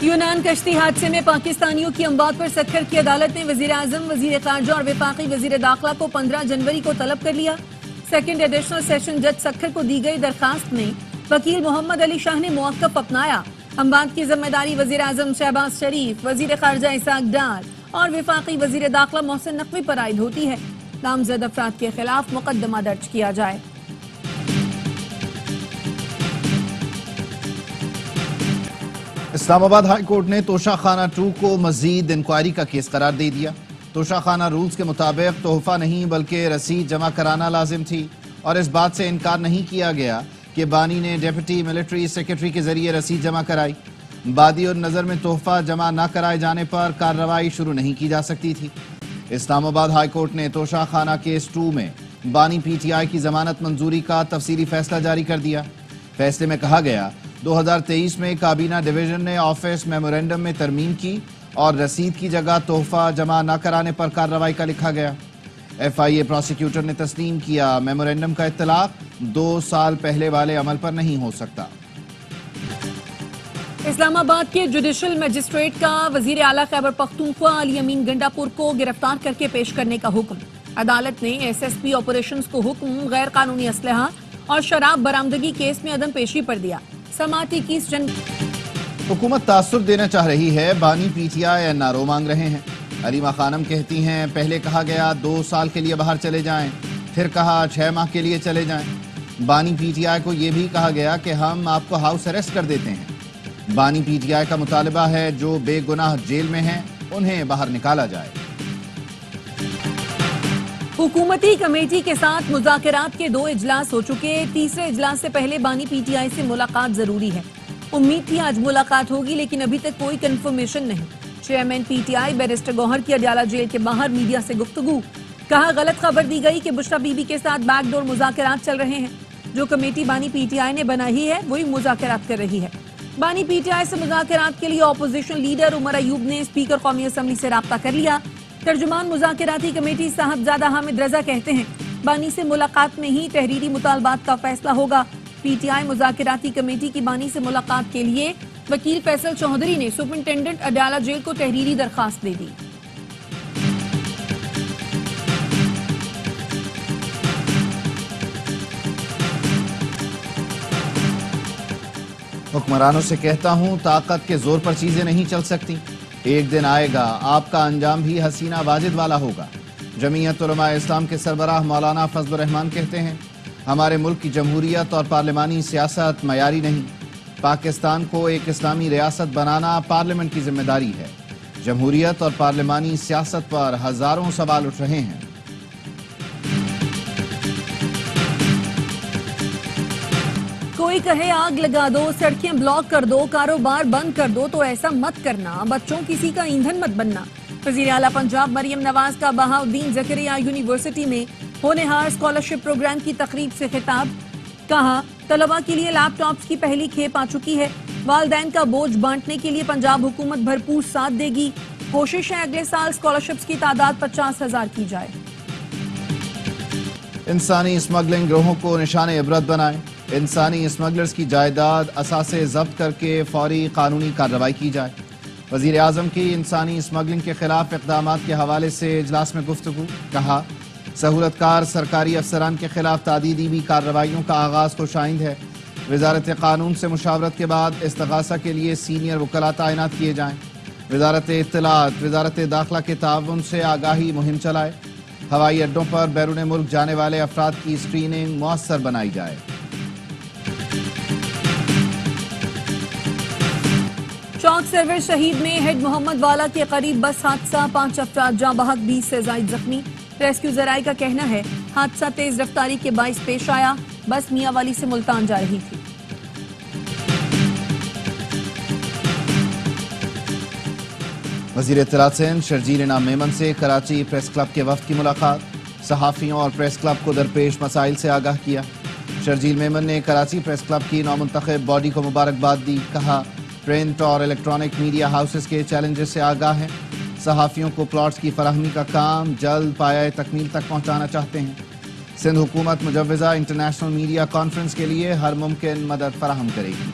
यूनान कश्ती हादसे में पाकिस्तानियों की अमवात पर सखर की अदालत ने वजीर आजम, वजीर खारजा और वफाकी वजीर दाखिला को 15 जनवरी को तलब कर लिया। सेकंड एडिशनल सेशन जज सखर को दी गई दरखास्त में वकील मोहम्मद अली शाह ने मौक़िफ़ अपनाया। अमवात की जिम्मेदारी वजीर आजम शहबाज शरीफ, वजीर खारजा इसाक डार और वफाकी वजीर दाखिला मोहसिन नकवी पर आयद होती है। नामजद अफराद के खिलाफ मुकदमा दर्ज किया जाए। इस्लामाबाद हाई कोर्ट ने तोशाखाना 2 को मजीद इंक्वायरी का केस करार दे दिया। तोशाखाना रूल्स के मुताबिक तोहफा नहीं बल्कि रसीद जमा कराना लाजिम थी और इस बात से इनकार नहीं किया गया कि बानी ने डिप्टी मिलिट्री सेक्रेटरी के जरिए रसीद जमा कराई। बादी और नज़र में तोहफा जमा न कराए जाने पर कार्रवाई शुरू नहीं की जा सकती थी। इस्लामाबाद हाई कोर्ट ने तोशाखाना केस 2 में बानी PTI की जमानत मंजूरी का तफसीली फैसला जारी कर दिया। फैसले में कहा गया 2023 में काबीना डिवीजन ने ऑफिस मेमोरेंडम में तरमीम की और रसीद की जगह तोहफा जमा न कराने पर कार्रवाई का लिखा गया। FIA प्रोसिक्यूटर ने तस्लीम किया मेमोरेंडम का इत्तलाक 2 साल पहले वाले अमल पर नहीं हो सकता। इस्लामाबाद के जुडिशल मजिस्ट्रेट का वजीर आला खैबर पख्तूनख्वा अली अमीन गंडापुर को गिरफ्तार करके पेश करने का हुक्म। अदालत ने SSP ऑपरेशंस को हुक्म गैर कानूनी असलहा और शराब बरामदगी केस में अदम पेशी पर दिया। समाती की हुकूमत तासुर देना चाह रही है, बानी PTI NRO मांग रहे हैं। अलीमा खानम कहती हैं पहले कहा गया 2 साल के लिए बाहर चले जाएं, फिर कहा 6 माह के लिए चले जाएं। बानी PTI को यह भी कहा गया कि हम आपको हाउस अरेस्ट कर देते हैं। बानी PTI का मुतालबा है जो बेगुनाह जेल में हैं उन्हें बाहर निकाला जाए। हुकूमती कमेटी के साथ मुज़ाकरात के 2 इजलास हो चुके। तीसरे इजलास से पहले बानी PTI से मुलाकात जरूरी है। उम्मीद थी आज मुलाकात होगी लेकिन अभी तक कोई कंफर्मेशन नहीं। चेयरमैन PTI बैरिस्टर गौहर की अडयाला जेल के बाहर मीडिया से गुफ्तगू। कहा गलत खबर दी गई कि बुशरा बीबी के साथ बैकडोर मुज़ाकरात चल रहे हैं। जो कमेटी बानी PTI ने बनाई है वही मुज़ाकरात कर रही है। बानी PTI से मुज़ाकरात के लिए अपोजिशन लीडर उमर अयूब ने स्पीकर कौमी असम्बली से राब्ता कर लिया। तर्जुमान मुज़ाकराती कमेटी साहबजादा हामिद रजा कहते हैं बानी से मुलाकात में ही तहरीरी मुतालबात का फैसला होगा। PTI मुज़ाकराती कमेटी की बानी से मुलाकात के लिए वकील फैसल चौधरी ने सुपरिंटेंडेंट अडयाला जेल को तहरीरी दरखास्त दे दी। हुक्मरानों से कहता हूं ताकत के जोर पर चीजें नहीं चल सकती। एक दिन आएगा आपका अंजाम भी हसीना वाजिद वाला होगा। जमीयत उलमा इस्लाम के सरबराह मौलाना फजल रहमान कहते हैं हमारे मुल्क की जमहूरियत और पार्लिमानी सियासत मयारी नहीं। पाकिस्तान को एक इस्लामी रियासत बनाना पार्लियामेंट की जिम्मेदारी है। जमहूरियत और पार्लिमानी सियासत पर हजारों सवाल उठ रहे हैं। कोई कहे आग लगा दो, सड़कें ब्लॉक कर दो, कारोबार बंद कर दो तो ऐसा मत करना, बच्चों किसी का ईंधन मत बनना। वज़ीर आला पंजाब मरियम नवाज का बहाउद्दीन ज़करिया यूनिवर्सिटी में होनहार स्कॉलरशिप प्रोग्राम की तकरीब से खिताब। कहा तलबा के लिए लैपटॉप्स की पहली खेप आ चुकी है। वालदैन का बोझ बांटने के लिए पंजाब हुकूमत भरपूर साथ देगी। कोशिश है अगले साल स्कॉलरशिप्स की तादाद 50,000 की जाए। इंसानी स्मगलिंग गिरोहों को निशाने इबरत बनाएं। इंसानी स्मगलर्स की जायदाद असासे जब्त करके फौरी कानूनी कार्रवाई की जाए। वजीर आजम की इंसानी स्मगलिंग के खिलाफ इक़दाम के हवाले से इजलास में गुफ्तगू। कहा सहूलतकार सरकारी अफसरान के खिलाफ तादीदी भी कार्रवाइयों का आगाज को शाइंद है। वजारत कानून से मुशावरत के बाद इस्तगासा के लिए सीनियर वकला तैनात किए जाएं। वजारत इत्तलात वजारत दाखिला के ताउन से आगाही मुहिम चलाए। हवाई अड्डों पर बैरून मुल्क जाने वाले अफराद की स्क्रीनिंग मुअस्सर बनाई जाए। चौक सर्वर शहीद में हेड मोहम्मद वाला के करीब बस हादसा, 5 अफराद जाँ बहक, 20 से जायद जख्मी। रेस्क्यू जराये का कहना है हादसा तेज रफ्तारी के बाइस पेश आया। बस मियांवाली से मुल्तान जा रही थी। वजीर इत्तलात सिंध शर्जील इनाम मेमन से कराची प्रेस क्लब के वफ्द की मुलाकात। सहाफ़ियों और प्रेस क्लब को दरपेश मसाइल से आगाह किया। शर्जील मेमन ने कराची प्रेस क्लब की नौमुंतखब बॉडी को मुबारकबाद दी। कहा प्रिंट और इलेक्ट्रॉनिक मीडिया हाउसेस के चैलेंजेस से आगाह हैं। सहाफ़ियों को प्लॉट्स की फराहमी का काम जल्द पाया तकमील तक पहुँचाना चाहते हैं। सिंध हुकूमत मुजव्वज़ा इंटरनेशनल मीडिया कॉन्फ्रेंस के लिए हर मुमकिन मदद फराहम करेगी।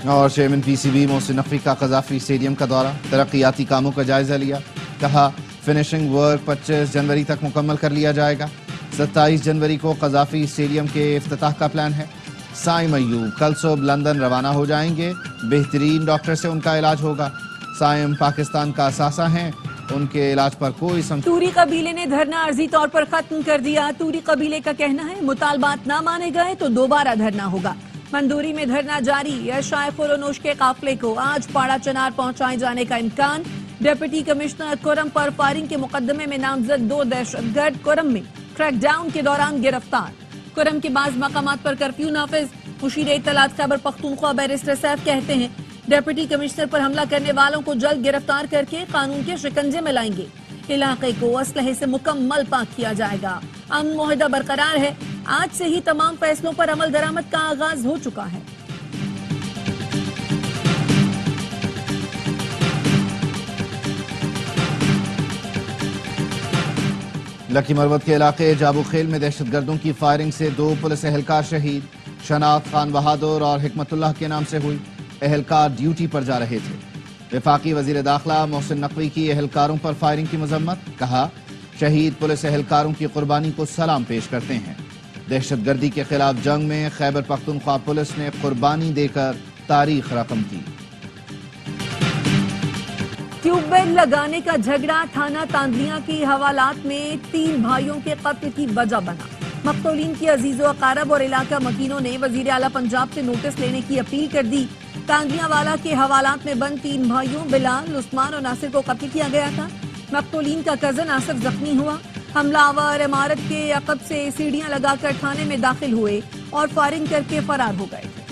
और चेयरमैन पीसीबी मोहसिन नकवी का कज़ाफ़ी स्टेडियम का दौरा, तरक्याती कामों का जायजा लिया। कहा फिनिशिंग वर्क 25 जनवरी तक मुकम्मल कर लिया जाएगा। 27 जनवरी को कज़ाफ़ी स्टेडियम के इफ्तिताह का प्लान है। साइम अय्यूब कल सुबह लंदन रवाना हो जाएंगे। बेहतरीन डॉक्टर से उनका इलाज होगा। साइम पाकिस्तान का असासा हैं, उनके इलाज पर कोई तूरी कबीले ने धरना अर्जी तौर पर खत्म कर दिया। तूरी कबीले का कहना है मुतालबात ना माने गए तो दोबारा धरना होगा। मंदूरी में धरना जारी। यशाए खुलोनोश के काफिले को आज पाड़ा चनार पहुंचाए जाने का इम्कान। डिप्टी कमिश्नर कुरम पर फायरिंग के मुकदमे में नामजद 2 दहशतगर्द कुरम में क्रैकडाउन के दौरान गिरफ्तार। कुरम के बाज़ मकामात पर कर्फ्यू नाफिज। मुशीर इत्तलात खैबर पख्तूनख्वा बैरिस्टर सैफ कहते हैं डिप्टी कमिश्नर पर हमला करने वालों को जल्द गिरफ्तार करके कानून के शिकंजे में लाएंगे। इलाके को असलहे से मुकम्मल पाक किया जाएगा। अमन मुआहदा बरकरार है। आज से ही तमाम फैसलों पर अमल दरामद का आगाज हो चुका है। लकी मरवत के इलाके जाबू खेल में दहशतगर्दों की फायरिंग से 2 पुलिस एहलकार शहीद। शनाख्त खान बहादुर और हिकमतुल्लाह के नाम से हुई। एहलकार ड्यूटी पर जा रहे थे। वफाकी वजीर दाखिला मोहसिन नकवी की एहलकारों पर फायरिंग की मजम्मत। कहा शहीद पुलिस एहलकारों की कुर्बानी को सलाम पेश करते हैं। दहशतगर्दी के खिलाफ जंग में खैबर पख्तूनख्वा पुलिस ने कुर्बानी देकर तारीख रकम की। ट्यूबवेल लगाने का झगड़ा थाना तांदलिया की हवालात में 3 भाइयों के कत्ल की वजह बना। मकतूलीन की अजीजो अकारब और इलाका मकीनों ने वजीर आला पंजाब से नोटिस लेने की अपील कर दी। तांदलिया वाला के हवालात में बंद 3 भाइयों बिलाल, उस्मान और नासिर को कत्ल किया गया था। मकतूलीन का कजन आसिफ जख्मी हुआ। हमलावर इमारत के अकब से सीढ़ियां लगाकर थाने में दाखिल हुए और फायरिंग करके फरार हो गए थे।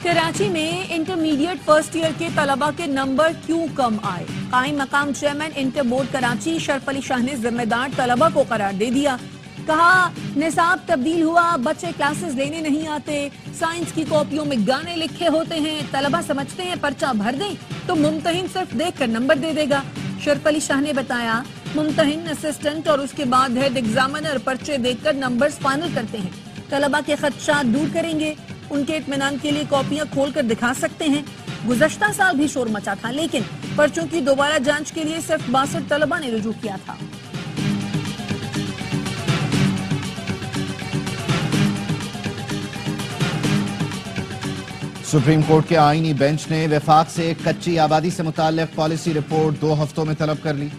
कराची में इंटरमीडिएट फर्स्ट ईयर के तलबा के नंबर क्यों कम आए? कायम मकाम chairman inter board Karachi Sharaf Ali Shah ने जिम्मेदार तलबा को करार दे दिया। कहा निसाब तब्दील हुआ, बच्चे क्लासेस लेने नहीं आते, साइंस की कॉपियों में गाने लिखे होते हैं, तलबा समझते हैं पर्चा भर दें तो मुमतहिन सिर्फ देखकर नंबर दे देगा। शरफ अली शाह ने बताया मुमतहिन, असिस्टेंट और उसके बाद हेड एग्जामिनर पर्चे देखकर नंबर्स फाइनल करते हैं। तलबा के खदशात दूर करेंगे। उनके इत्मीनान के लिए कॉपियां खोल कर दिखा सकते हैं। गुज़श्ता साल भी शोर मचा था, लेकिन पर्चों की दोबारा जांच के लिए सिर्फ 62 तलबा ने रुजू किया था। सुप्रीम कोर्ट के आईनी बेंच ने वफाक से कच्ची आबादी से मुताल्लिक पॉलिसी रिपोर्ट 2 हफ्तों में तलब कर ली।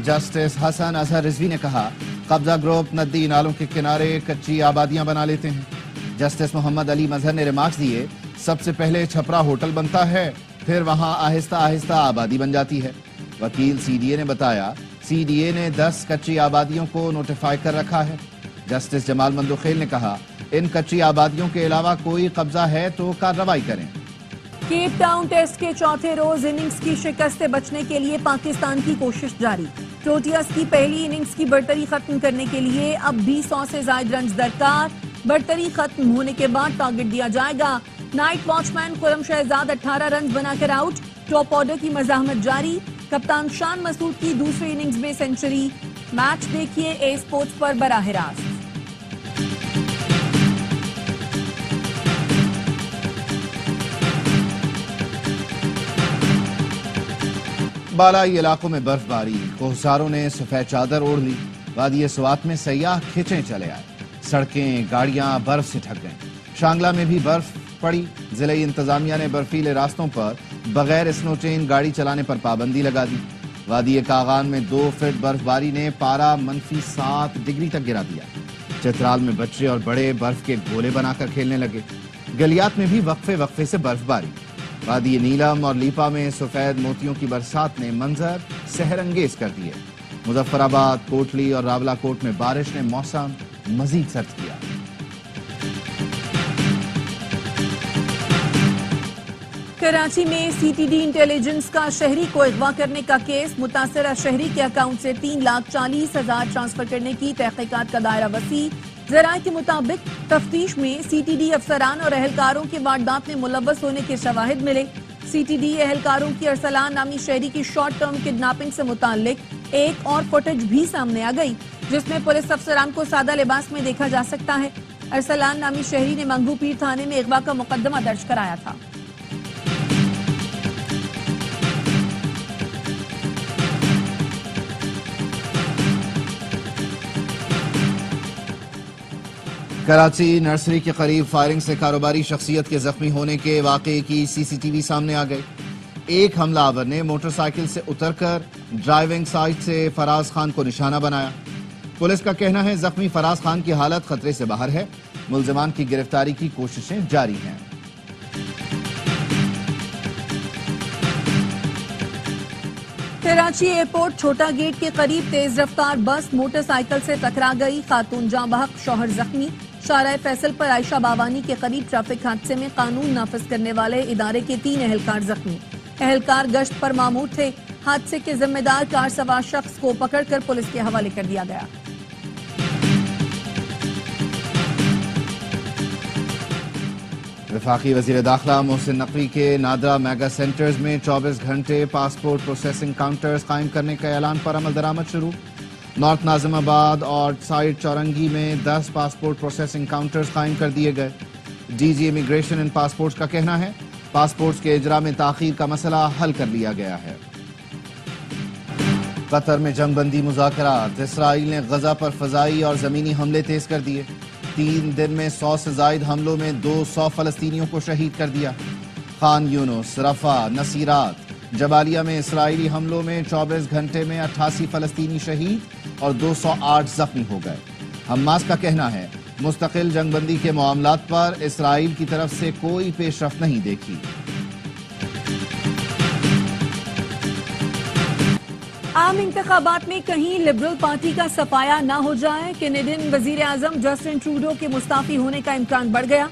जस्टिस हसन अजहर रिजवी ने कहा कब्जा ग्रुप नदी नालों के किनारे कच्ची आबादियां बना लेते हैं। जस्टिस मोहम्मद अली मजहर ने रिमार्क्स दिए सबसे पहले छपरा होटल बनता है, फिर वहां आहिस्ता आहिस्ता आबादी बन जाती है। वकील सीडीए ने बताया सीडीए ने 10 कच्ची आबादियों को नोटिफाई कर रखा है। जस्टिस जमाल मंदुखेल ने कहा इन कच्ची आबादियों के अलावा कोई कब्जा है तो कार्रवाई करें। केप टाउन टेस्ट के चौथे रोज इनिंग्स की शिकस्त से बचने के लिए पाकिस्तान की कोशिश जारी। प्रोटियाज की पहली इनिंग्स की बढ़तरी खत्म करने के लिए अब भी 100 से ज्यादा रन दरकार। बढ़तरी खत्म होने के बाद टारगेट दिया जाएगा। Night watchman Khurram Shahzad 18 run बनाकर आउट। टॉप ऑर्डर की मज़ाहमत जारी। कप्तान शान मसूद की दूसरी इनिंग्स में सेंचुरी। मैच देखिए ए स्पोर्ट्स पर बराह रास्त। बालाई इलाकों में बर्फबारी, कोहसारों ने सफेद चादर ओढ़ ली। वादी स्वात में सयाह खिंचे चले आए। सड़कें गाड़ियां बर्फ से ढक गईं। शांगला में भी बर्फ पड़ी। जिले इंतजामिया ने बर्फीले रास्तों पर बगैर स्नो चेन गाड़ी चलाने पर पाबंदी लगा दी। वादी कागान में 2 फीट बर्फबारी ने पारा -7 डिग्री तक गिरा दिया। चित्राल में बच्चे और बड़े बर्फ के गोले बनाकर खेलने लगे। गलियात में भी वक्फे वक्फे से बर्फबारी। वादी नीलम और लीपा में सफेद मोतियों की बरसात ने मंजर सहरंगेज कर दिए। मुजफ्फराबाद, कोटली और रावलाकोट में बारिश ने मौसम मजीद सर्द किया। कराची में सीटीडी इंटेलिजेंस का शहरी को अगवा करने का केस। मुतासरा शहरी के अकाउंट से 3,40,000 ट्रांसफर करने की तहकीकात का दायरा वसी। ذرائع کے مطابق تفتیش میں سی ٹی ڈی افسران اور اہلکاروں کے واردات میں ملوث ہونے کے شواہد ملے۔ سی ٹی ڈی اہلکاروں کی ارسلان نامی شہری کی شارٹ ٹرم کڈنیپنگ سے متعلق ایک اور فوٹیج بھی سامنے آ گئی، جس میں پولیس افسران کو سادہ لباس میں دیکھا جا سکتا ہے۔ ارسلان نامی شہری نے منگو پیر تھانے میں اغوا کا مقدمہ درج کرایا تھا۔ کراچی نرسری کے قریب فائرنگ سے کاروباری شخصیت کے زخمی ہونے کے واقعے کی سی سی ٹی وی سامنے آ گئی۔ ایک حملہ آور نے موٹر سائیکل سے اتر کر ڈرائیونگ سائٹ سے فراز خان کو نشانہ بنایا۔ پولیس کا کہنا ہے زخمی فراز خان کی حالت خطرے سے باہر ہے۔ ملزمان کی گرفتاری کی کوششیں جاری ہیں۔ کراچی ایئرپورٹ چھوٹا گیٹ کے قریب تیز رفتار بس موٹر سائیکل سے ٹکرا گئی، خاتون جاں بحق، شوہر زخمی۔ شارع فیصل پر عائشہ بابانی کے قریب ٹریفک حادثے میں قانون نافذ کرنے والے ادارے کے 3 اہلکار زخمی۔ اہلکار گشت پر مامور تھے۔ حادثے کے ذمہ دار کار سوار شخص کو پکڑ کر پولیس کے حوالے کر دیا گیا۔ وفاقی وزیر داخلہ محسن نقوی کے نادرا میگا سینٹرز میں 24 گھنٹے پاسپورٹ پروسیسنگ کاؤنٹرز قائم کرنے کا اعلان پر عمل درآمد شروع۔ نارتھ ناظم آباد اور سائٹ چورنگی میں 10 پاسپورٹ پروسیسنگ کاؤنٹرز قائم کر دیے گئے۔ D G immigration and passports کا کہنا ہے پاسپورٹس کے اجرا میں تاخیر کا مسئلہ حل کر لیا گیا ہے۔ قطر میں جنگ بندی مذاکرات، اسرائیل نے غزہ پر فضائی اور زمینی حملے تیز کر دیے۔ 3 دن میں 100 سے زائد حملوں میں 200 فلسطینیوں کو شہید کر دیا۔ خان یونس، رفح، نصیرات، جبالیہ میں اسرائیلی حملوں میں 24 گھنٹے میں 88 فلسطینی شہید اور 208 زخمی ہو گئے۔ حماس کا کہنا ہے مستقل جنگ بندی کے معاملات پر اسرائیل کی طرف سے کوئی پیش رفت نہیں دیکھی۔ عام انتخابات میں کہیں لبرل پارٹی کا صفایا نہ ہو جائے۔ کینیڈین وزیر اعظم جسٹن ٹروڈو کے مستعفی ہونے کا امکان بڑھ گیا۔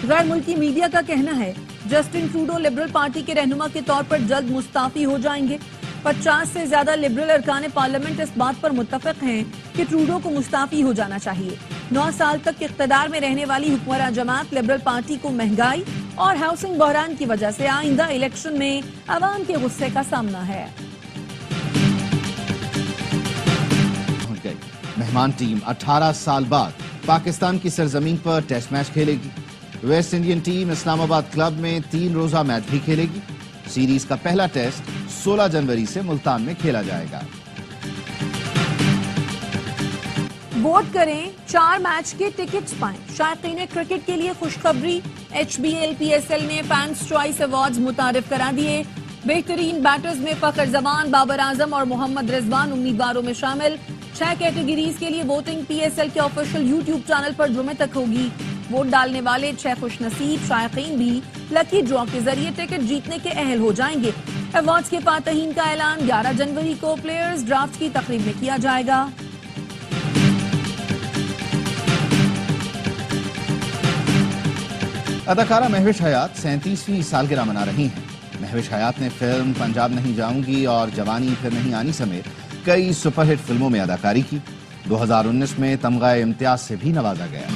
غیر ملکی میڈیا کا کہنا ہے جسٹن ٹروڈو لبرل پارٹی کے رہنما کے طور پر جلد مستعفی ہو جائیں گے۔ 50 سے زیادہ لبرل ارکان پارلیمنٹ اس بات پر متفق ہیں کہ ٹروڈو کو مستعفی ہو جانا چاہیے۔ 9 سال تک اقتدار میں رہنے والی حکمراں جماعت لبرل پارٹی کو مہنگائی اور ہاؤسنگ بحران کی وجہ سے آئندہ الیکشن میں عوام کے غصے کا سامنا ہے۔ مہمان ٹیم 18 سال بعد پاکستان کی سرزمین پر ٹیسٹ میچ کھیلے گی۔ ویسٹ انڈین ٹیم اسلام آباد کلب میں 3 روزہ میچ بھی کھیلے گی۔ سیریز کا پہلا ٹیسٹ 16 جنوری سے ملتان میں کھیلا جائے گا۔ ووٹ کریں، 4 میچ کے ٹکٹس پائیں۔ شائقین کرکٹ کے لیے خوشخبری، H B L P S L نے فینس چوائس ایوارڈز متعارف کرا دیے۔ بہترین بیٹرز میں فخر زمان، بابر اعظم اور محمد رضوان امیدواروں میں شامل۔ 6 کیٹیگریز کے لیے ووٹنگ پی ایس ایل کے آفیشیل یوٹیوب چینل پر جمعے تک ہوگی۔ ووٹ ڈالنے والے 6 خوش نصیب شائقین بھی لکی ڈرا کے ذریعے ٹکٹ جیتنے کے اہل ہو جائیں گے۔ ایوارڈز کے فاتحین کا اعلان 11 جنوری کو پلیئرز ڈرافٹ کی تقریب میں کیا جائے گا۔ اداکارہ مہوش حیات 37ویں سالگرہ منا رہی ہیں۔ مہوش حیات نے فلم پنجاب نہیں جاؤں گی اور جوانی پھر نہیں آنی سمیت کئی سپر ہٹ فلموں میں اداکاری کی۔ 2019 میں تمغہ امتیاز سے بھی نوازا گیا۔